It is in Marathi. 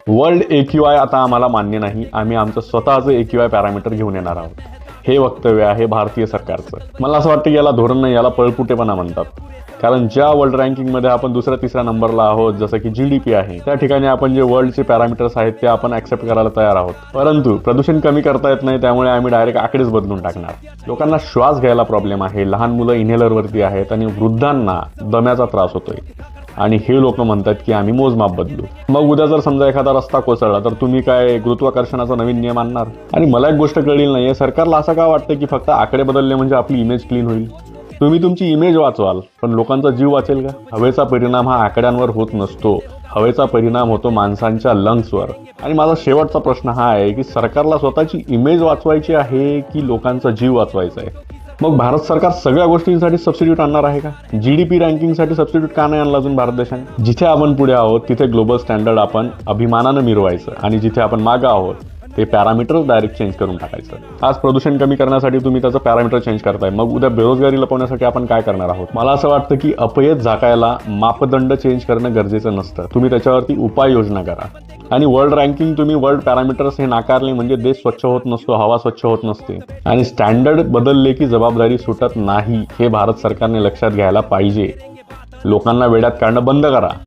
वर्ल्ड AQI आता आम्हाला मान्य नाही, आम्ही आमचं स्वतःचं AQI पॅरामीटर घेऊन येणार आहोत, हे वक्तव्य आहे भारतीय सरकारचं. मला असं वाटतं की याला धोरण नाही, याला पळपुटेपणा म्हणतात. कारण ज्या वर्ल्ड रँकिंगमध्ये आपण दुसऱ्या तिसऱ्या नंबरला आहोत, जसं की GDP आहे, त्या ठिकाणी आपण जे वर्ल्डचे पॅरामीटर्स आहेत ते आपण ऍक्सेप्ट करायला तयार आहोत. परंतु प्रदूषण कमी करता येत नाही, त्यामुळे आम्ही डायरेक्ट आकडेच बदलून टाकणार. लोकांना श्वास घ्यायला प्रॉब्लेम आहे, लहान मुलं इन्हेलरवरती आहेत आणि वृद्धांना दम्याचा त्रास होतोय. आणि हे लोक म्हणतात की आम्ही मोजमाप बदलू. मग उद्या जर समजा एखादा रस्ता कोसळला तर तुम्ही काय गुरुत्वाकर्षणाचा नवीन नियम आणणार? आणि मला एक गोष्ट कळली नाहीये, सरकारला असं का वाटतं की फक्त आकडे बदलले म्हणजे आपली इमेज क्लीन होईल? तुम्ही तुमची इमेज वाचवाल, पण लोकांचा जीव वाचेल का? हवेचा परिणाम हा आकड्यांवर होत नसतो, हवेचा परिणाम होतो माणसांच्या लंग्सवर. आणि माझा शेवटचा प्रश्न हा आहे की सरकारला स्वतःची इमेज वाचवायची आहे की लोकांचा जीव वाचवायचा आहे? मग भारत सरकार सगळ्या गोष्टींसाठी सबस्टिट्यूट आणणार आहे का? GDP रँकिंगसाठी सबस्टिट्यूट का नाही आणला अजून भारत देशाने? जिथे आपण पुढे आहोत तिथे ग्लोबल स्टँडर्ड आपण अभिमानानं मिरवायचं आणि जिथे आपण मागं आहोत ते पॅरामीटर्स डायरेक्ट चेंज करून टाकायचं. आज प्रदूषण कमी करण्यासाठी तुम्ही त्याचं पॅरामीटर चेंज करताय, मग उद्या बेरोजगारी लपवण्यासाठी आपण काय करणार आहोत? मला असं वाटतं की अपयश झाकायला मापदंड चेंज करणं गरजेचं नसतं, तुम्ही त्याच्यावरती उपाययोजना करा. आणि वर्ल्ड रँकिंग तुम्ही वर्ल्ड पॅरामीटर्स हे नाकारले म्हणजे देश स्वच्छ होत नसतो, हवा स्वच्छ होत नसते. आणि स्टँडर्ड बदलले की जबाबदारी सुटत नाही, हे भारत सरकारने लक्षात घ्यायला पाहिजे. लोकांना वेड्यात काढणं बंद करा.